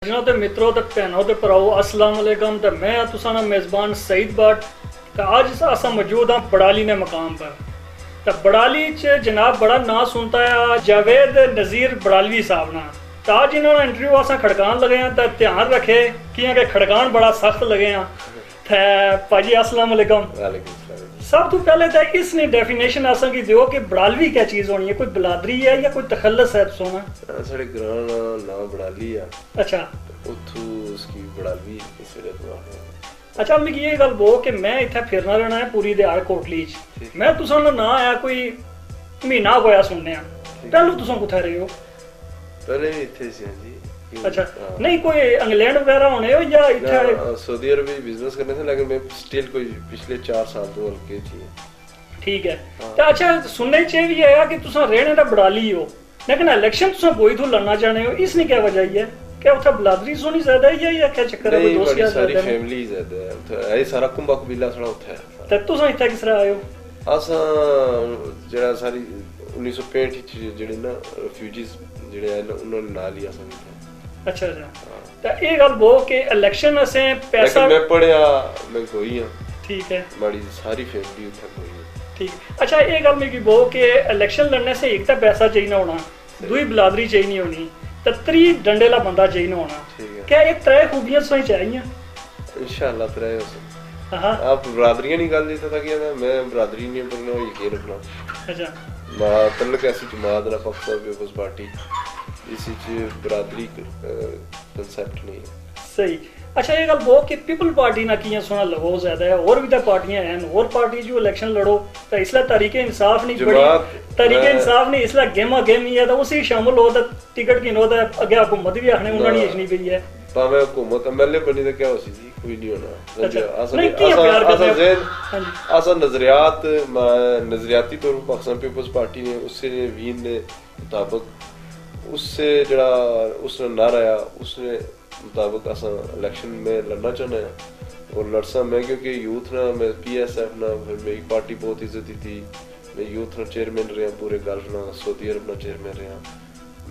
ते मित्रों ते भैनों ते भराओ अस्सलाम वालेकुम। ते मैं तुसाना मेज़बान सईद भट्ट। तो आज असा मौजूद हाँ बड़ाली ने मकाम पर। तो बड़ाली च जनाब बड़ा ना सुनता है जावेद नज़ीर बड़ालवी साहब ना। तो आज इन्होंने इंटरव्यू असा खड़कान लगे हैं तो ध्यान रखे कि खड़कान बड़ा सख्त लगे हैं। भाजी अस्सलाम वालेकुम। सब तो पहले तो इसने डेफिनेशन असा की दियो कि बड़ालवी क्या चीज होनी है, कोई बलादरी है या कोई तखल्लस है सोना? साढ़े ग्रां नाम बड़ाली है। अच्छा, उथू उसकी बड़ालवी इस वेले तो अच्छा मिगी ये गल बो कि मैं इत्थे फिरना रहना है पूरी दिहाड़ कोटली च। मैं तुसां दा ना आया कोई महीना होया सुनने पहलू तुसां कुत्थे रहे हो? पहले भी इत्थे सी जी। अच्छा, नहीं कोई इंग्लैंड वगैरह होने हो या इत्थे? सऊदी अरब में बिजनेस करने थे, लेकिन मैं स्टिल कोई पिछले 4 साल तो हल्के थी। ठीक है। तो अच्छा सुनने च भी आया कि तुसां रहने दा बड़ाली हो, लेकिन इलेक्शन तुसां बोई तो लड़ना चाहने हो, इसने क्या वजह है? क्या उठा बलादरी सोनी ज्यादा है या क्या चक्कर है? कोई दोस्त यार सारी फैमिली ज्यादा है उठा ये सारा कुंभा कबीला थोड़ा उठा है। ते तुसां इत्थे किस तरह आए हो? असा जेड़ा सारी 1965 च जेड़े ना रिफ्यूजीज जेड़े है ना उन्होंने ना लिया सन। अच्छा अच्छा। तो ये गल बो कि इलेक्शन असे पैसा मैं पढ़िया मैं कोई हां। ठीक है। बड़ी सारी फैमिली उठा कोई है। ठीक। अच्छा ये गल में की बो कि इलेक्शन लड़ने से एक तो पैसा चाहिए ना होना, दूई बलादरी चाहिए नहीं होनी, तत्री डंडेला बंदा चाहिए ना होना। क्या एक तरह खूबियां सही चाहिए? इंशाल्लाह तरह हो। हां आप बरादरियां नहीं गल देता था कि मैं बरादरी नहीं बनना यकीन रखना। अच्छा मा तल्लक ऐसी जमात ना पाकिस्तान पीपल्स पार्टी इसी बरादरी कंसेप्ट नहीं है। सही। अच्छा ये गल बो कि पीपल पार्टी ना किया सोना लगो ज्यादा है, और भी तो पार्टियां हैं, और पार्टी जो इलेक्शन लड़ो तो इसलिए तरीके इंसाफ नहीं बड़ी तरीके इंसाफ नहीं इसलिए गेमा गेमी है तो उसी शामिल हो तो टिकट की नो तो अगे हुकूमत भी आखने उन्होंने इशनी पई है पावे हुकूमत एमएलए बनी तो क्या हो सी जी कोई नहीं होना। असा नजरियात नजरियाती तौर पर पाकिस्तान पीपल्स पार्टी ने उससे वीन ने मुताबिक उससे जड़ा उसने ना रहा उसने मुताबिक असा इलेक्शन में लड़ना चाहना है और लड़सा मैं क्योंकि यूथ ना मैं पीएसएफ ना फिर मेरी पार्टी बहुत इज्जत थी। मैं यूथ ना चेयरमैन रहा पूरे गल्फ ना सऊदी अरब ना चेयरमैन रहा।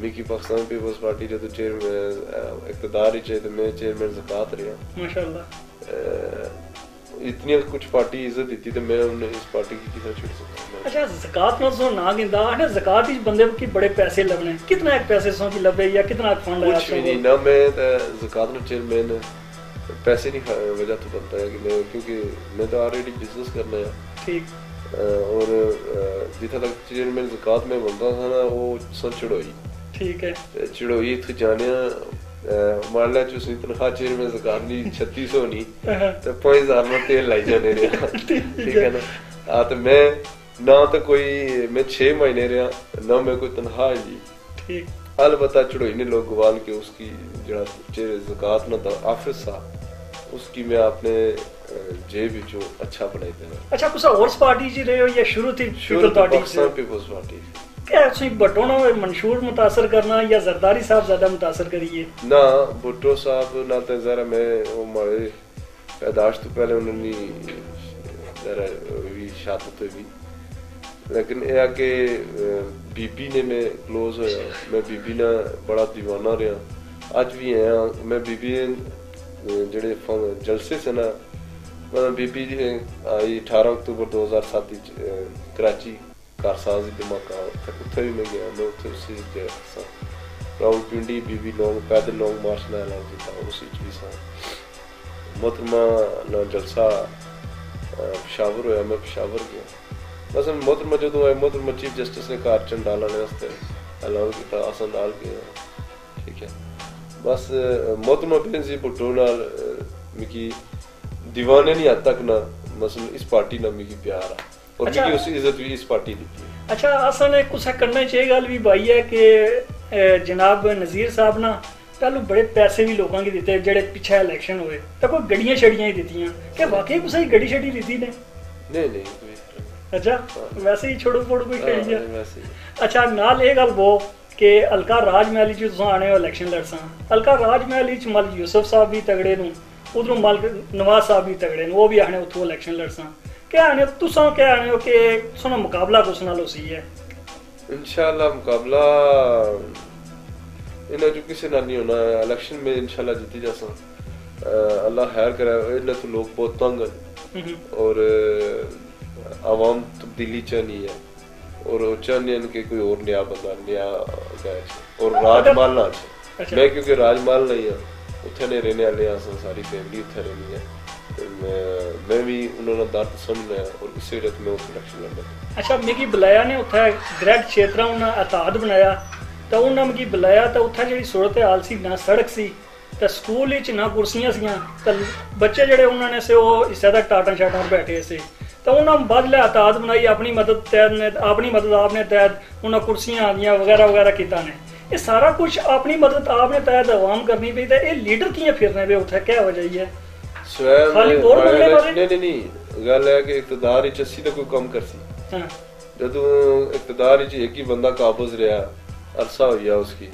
मिकी पाकिस्तान पीपल्स पार्टी जो चेयरमैन इक़्तिदार ही चाहिए तो मैं चेयरमैन ज़कात रहा माशाल्लाह। इतनी कुछ पार्टी इज्जत दी तो मैं उन्हें इस पार्टी की किधर छोड़ सकता। अच्छा ज़कात ना सो ना गिंदा है ज़कात ही बंदे की बड़े पैसे लगने कितना एक पैसे सो की लबे या कितना फंड है? कुछ भी नहीं ना मैं ज़कात ना चेयरमैन पैसे नहीं वजह तो बनता है कि मैं क्योंकि मैं तो ऑलरेडी बिजनेस करना है। ठीक। और जितना तक चेयरमैन ज़कात में बनता था ना वो सन चढ़ोई। ठीक है। चढ़ोई थे जाने मान ला चुसी तनख्वाह चेयरमैन ज़कात नी 3600 नी तो 5000 में तेल लाई जाने रहा। ठीक है ना। आ तो मैं ना तो कोई मैं 6 महीने रहा ना मैं कोई तनख्वाह ली। ठीक। अलबत्ता चढ़ोई ने लोग गवाल के उसकी जड़ा ज़कात ना था ऑफिस था उसकी मैं अपने जेब विचों अच्छा बनाई देना। अच्छा कुछ और पार्टी जी रहे हो या शुरू थी पाकिस्तान पीपल्स पार्टी? क्या भुट्टो ना मंशूर मुतासर करना या जरदारी साहब ज्यादा मुतासर करिए? ना भुट्टो साहब ना तो जरा मैं वो हमारे पैदाश तो पहले उन्होंने जरा भी शहादत हुई लेकिन यह कि बीबी ने मैं क्लोज होया मैं बीबी ना बड़ा दीवाना रहा अज भी है। मैं बीबी जेड़े जलसे से ना मतलब बीबी आई 18 अक्टूबर 2007 कराची कारसाज धमाका उत्थे भी मैं गया मैं उत्थे उसी रावलपिंडी बीबी लॉन्ग पैदल लॉन्ग मार्च ना ऐलान किया उसी भी सा मोहतरमा ना जलसा पेशावर होया मैं पेशावर गया बस मोहतरमा जो आए मोहतरमा चीफ जस्टिस ने कार झंडा लाने वास्ते ऐलान किया आसन डाल के। ठीक है बस मोहतरमा बेनजी भुट्टो नाल मिकी दीवाने नहीं हद तक ना मसलन इस पार्टी ना मिकी प्यार है और अच्छा, मिकी उसी इज्जत भी इस पार्टी दी थी। अच्छा असन कुछ करना चाहिए गल भी भाई है कि जनाब नज़ीर साहब ना पहलू बड़े पैसे भी लोगों की दिते जेड़े पीछे इलेक्शन हुए तो कोई गड्डियां छड़ियां ही दित्तियां क्या वाकई कुछ गड्डी छड़ी दी ने? नहीं अच्छा वैसे ही छोड़ो फोड़ कोई कही है। अच्छा नाल ये गल बो कि हल्का राजमहल च तुस आने हो इलेक्शन लड़सा हल्का राजमहल च मल यूसुफ साहब भी तगड़े नूं उधरों मल नवाज साहब भी तगड़े वो भी आने उथों इलेक्शन लड़सा क्या आने तुसा क्या आने हो कि सुनो मुकाबला कुछ नाल होसी है? इंशाल्लाह मुकाबला इन्हें जो किसी ना नहीं होना इलेक्शन में इंशाल्लाह जीती जा अल्लाह खैर करे इन्हें तो लोग बहुत तंग हैं और आवाम तब्दीली चाहनी है और चाहते हैं कि कोई और नया बंदा नया गए और राजमाल ना अच्छे मैं क्योंकि राजमाल नहीं है उत्थे ने रहने वाले सारी फैमिली उत्थे रहनी है मैं भी उन्होंने दर्द समझना है और इस वजह से मैं उस इलेक्शन लड़ा। अच्छा मिगी बुलाया ने उत्थे ग्रैड क्षेत्र उन्हें अताद बनाया तो उन्हें मिगी बुलाया तो उत्थे जी सूरत हाल सी ना सड़क सी तो स्कूल ना कुर्सियां सी तो बच्चे जड़े उन्होंने से वो हिस्से तक टाटन शाटन बैठे से तो उन्होंने बदले अताद बनाई अपनी मदद तहत अपनी मदद आपने तहत उन्हें कुर्सियां आ गई वगैरह वगैरह किया ने ये सारा कुछ अपनी मदद आपने तहत आवाम करनी पई तो ये लीडर कियां फिरने पे उत्थे क्या वजह है नहीं गल है कि इकतदार विच असी तो कोई कम करसी जदों इकतदार विच एक ही बंदा काबज रहा अरसा हो गया उसकी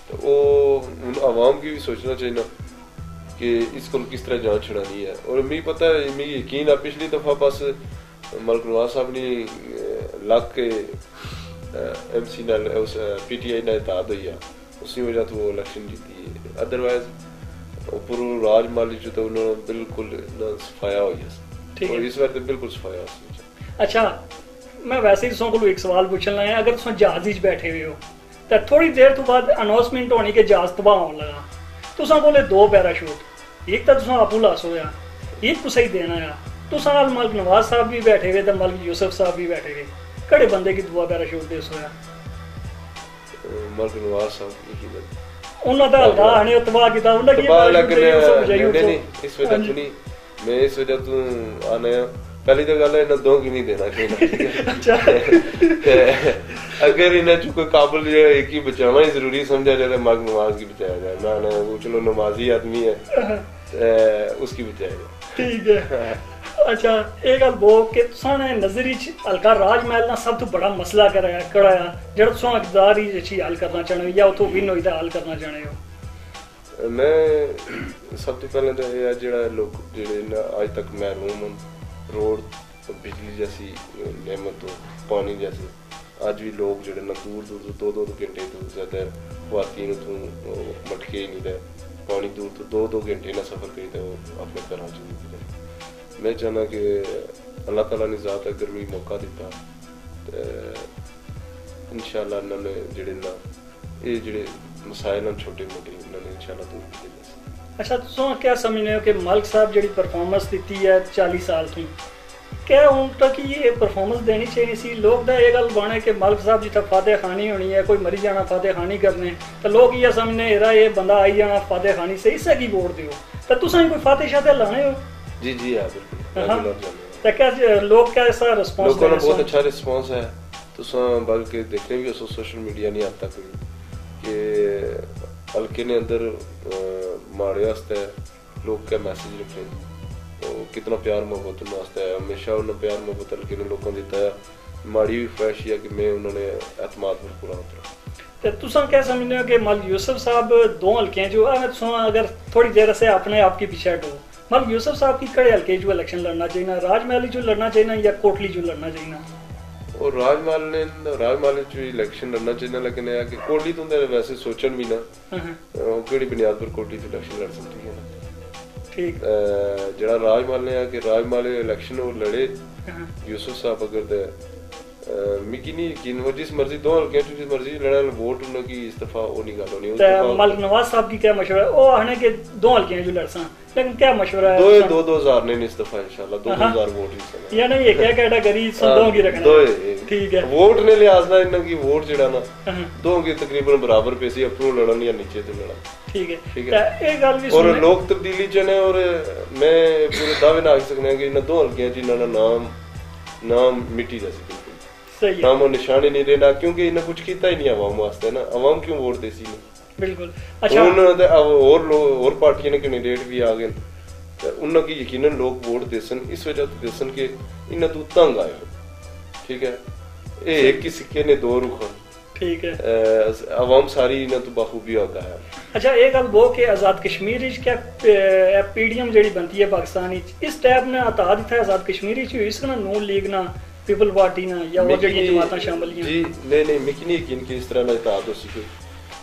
तो वो आवाम की भी सोचना चाहिए कि इसको किस तरह जान छुड़ानी है और मी पता है मी यकीन है पिछली दफा बस मलिक नवाज साहब ने लग के MC नाल उस PTI नाल इत्तेहाद होई उसी वजह तो वो इलेक्शन जीती अदरवाइज पूरा राजमाली जो तो उन्होंने बिल्कुल सफाया हो गया और इस बार तो बिल्कुल सफाया हो। अच्छा मैं वैसे ही तुम को एक सवाल पूछना है अगर तुम जहाज विच बैठे हुए हो तो थोड़ी देर तो बाद अनाउंसमेंट होनी कि जहाज तबाह होने लगा तुसां कोले दो पैराशूट एक तो तुसां आपू लास होया एक कुछ ही देना है तुसां नाल मलिक नवाज साहब भी बैठे हुए तो मलिक यूसुफ साहब भी बैठे हुए कड़े बंदे की दुआ पैराशूट दे सोया मलिक नवाज साहब की उन्होंने तो हल्का आने तबाह किया उन्होंने नहीं इस वजह तो नहीं मैं इस वजह तो आने पहली तो गल है इन्हें दो की नहीं देना चाहिए अगर इन्हें कोई काबुल एक ही बचाना ही जरूरी समझा जाए मलिक नवाज की बचाया जाए ना वो चलो नमाजी आदमी है उसकी बचाया ठीक है। अच्छा एक गल बो कि तुसाने नजर हल्का राजमहल ना सब तो बड़ा मसला कराया जेड़ा तुसा इकतदार ही अच्छी हल करना चाहते हो या उतो विन होई दा हल करना चाहते हो। मैं सब तो पहले तो ये जेड़ा लोग जेड़े आज तक महरूम हैं रोड बिजली जैसी नेमत तो पानी जैसे आज भी लोग जेड़े ना दूर दूर 2-2 घंटे तो ज्यादा ख्वातीन तो मटके ही नहीं रहे पानी दूर तो 2-2 घंटे ना सफर करी तो अपने घर आ जाए मैं चाहना कि अल्लाह ताला ने ज़ात अगर मैं मौका दिता तो इंशाल्लाह इन्होंने जेड़े ना ये जेड़े मसाइल हैं छोटे मोटे इन्होंने इंशाल्लाह दूर किए जाए। अच्छा तुम क्या समझते हो कि मलिक साहब जी परफॉर्मेंस दी है 40 साल की क्या उनका की ये परफॉर्मेंस देनी चाहिए सी लोग तो ये गल बने कि मलिक साहब जितना फातह खानी होनी है कोई मरी जाना फातह खानी करने तो लोग ये समझने ये बंदा आई जाना फातह खानी से इसे की वोट दो तो तुम कोई फातह शातह लाने हो। जी हाँ बिल्कुल तो क्या लोग क्या ऐसा रिस्पांस लोगों का बहुत अच्छा रिस्पांस है तो बल्कि देखने भी सोशल मीडिया नहीं आता कोई कि हल्के ने अंदर माड़े वास्ते लोग क्या मैसेज रखे तो कितना प्यार मोहब्बत वास्ते है हमेशा उन्हें प्यार मोहब्बत हल्के ने लोगों दिता है माड़ी भी ख्वाहिश है कि मैं उन्होंने एतमाद पर पूरा उतरा। तो तुम क्या समझते हो कि मलिक यूसुफ साहब दो हल्के जो अगर थोड़ी देर से अपने आप के पीछे हटो मलिक यूसुफ साहब की कड़े हल्के जो इलेक्शन लड़ना चाहिए राजमहल जो लड़ना चाहिए या कोटली जो लड़ना चाहिए और राजमहल जो इलेक्शन लड़ना चाहिए लेकिन है कि कोटली तो वैसे सोचन भी ना केड़ी बुनियाद पर कोटली तो इलेक्शन लड़ सकती है ना ठीक जड़ा राजमहल ने है कि राजमहल इलेक्शन वो लड़े यूसुफ साहब अगर मिकी नहीं यकीन वो जिस मर्जी दो हल्के जिस मर्जी लड़ा वोट उनकी इस्तीफा वो नहीं गल होनी मलिक नवाज साहब की क्या मशवरा है वो आने के दो हल्के जो लड़ सा लेकिन क्या मशवरा है 2000 ने इस्तीफा इंशाल्लाह 2000 वोट ही या नहीं ये क्या कैटेगरी दो की रखना ठीक है वोट ने लिहाज ना इनकी वोट जेड़ा ना दो की तकरीबन बराबर पैसे अपनों लड़न या नीचे तो लड़ा ठीक है एक गल भी और लोग तब्दीली च ने और मैं पूरे दावे ना आख सकने कि इन दो हल्के जिन्होंने नाम मिट्टी जैसे सही नाम और निशान ही नहीं रहना क्योंकि इन्हें कुछ किया ही नहीं आवाम वास्ते ना आवाम क्यों वोट देसी नहीं बिल्कुल। अच्छा और पार्टियां ने कैंडिडेट भी आ गए तो उनकी यकीनन लोग वोट देसन इस वजह तो देसन के इन्हें तो तंग आए ठीक है ये एक ही सिक्के ने दो रुख ठीक है आवाम सारी इन्हें तो बखूबी होता है। अच्छा एक गल वो कि आजाद कश्मीर क्या पीडीएम जेडी बनती है पाकिस्तान इस टाइप ने अता दिता आजाद कश्मीर इस ना नून लीग ना पीपल पार्टी ना या वो जेडी जमातां शामिल हैं जी नहीं मिकी नहीं यकीन कि इस तरह ना इताद हो सके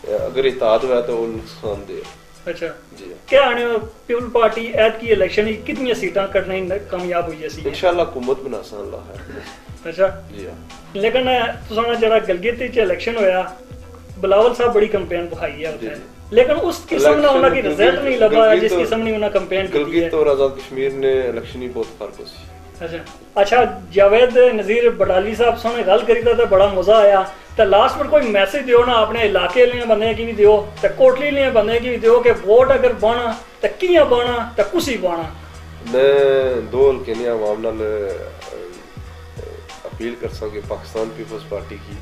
अगर इताद हुआ तो वो नुकसानदेह। अच्छा जी क्या आने पीपल पार्टी ऐत की इलेक्शन कितनी सीटां कटने कामयाब हुई है इंशाल्लाह हुकूमत बना सान ला है। अच्छा जी हाँ लेकिन तुसां जरा गलगित च इलेक्शन होया बिलावल साहब बड़ी कैंपेन बखाई है उत्थे लेकिन उस किस्म ना उन्हें रिजल्ट नहीं लगा जिस किस्म ने उन्हें कैंपेन की है। गलगित और आजाद कश्मीर ने इलेक्शन ही बहुत फर्क हो सी। अच्छा जावेद नजीर बड़ाली साहब सोने गल करी तो बड़ा मजा आया तो लास्ट पर कोई मैसेज दियो ना अपने इलाके लिए बंदे की भी दियो तो कोटली लिए बंदे की भी दियो कि वोट अगर पाना तो कियां पाना तो कुसी पाना। मैं दो हल्के ने आवाम नाल अपील कर सके पाकिस्तान पीपल्स पार्टी की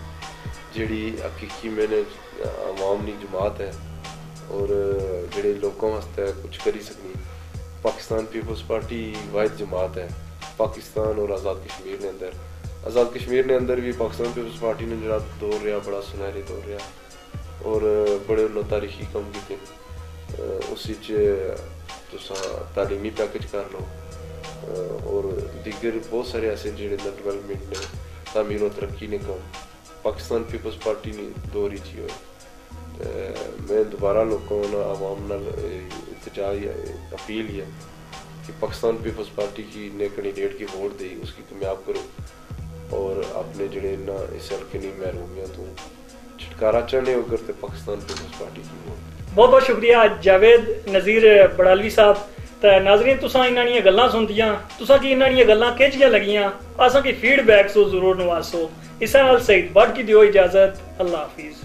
जिहड़ी हकीकी मैंने आवाम दी जमात है और जिहड़े लोगों वास्ते कुछ करी सकनी। पाकिस्तान पीपल्स पार्टी वाहिद जमात है पाकिस्तान और आज़ाद कश्मीर ने अंदर। आज़ाद कश्मीर ने अंदर भी पाकिस्तान पीपल्स पार्टी ने जो दौर रहा बड़ा सुनहरे दौर रहा और बड़े उन्होंने तारीखी कम किए उस तालीमी पैकेज कर लो और दीगर बहुत सारे ऐसे जो डेवलपमेंट ने तामीर और तरक्की ने कम पाकिस्तान पीपल्स पार्टी ने दौर ही हो। मैं दोबारा लोगों आवाम नाल इल्तिजा अपील है कि पाकिस्तान पीपल्स पार्टी की नए कैंडिडेट की वोट दी उसकी कामयाब करो और अपने जड़े ना इस हल्के की महरूमियां तो छुटकारा चाहने हो करते पाकिस्तान पीपल्स पार्टी की वोट। बहुत बहुत शुक्रिया जावेद नजीर बड़ालवी साहब। तो नाजरीन तुसां इन्हां दियां गल्लां सुनदियां तुसां की इन्हां दियां गल्लां किहजियां लगियां असां की फीडबैक सो जरूर नवासो। इस नाल सईद बट की दियो इजाजत अल्लाह हाफिज।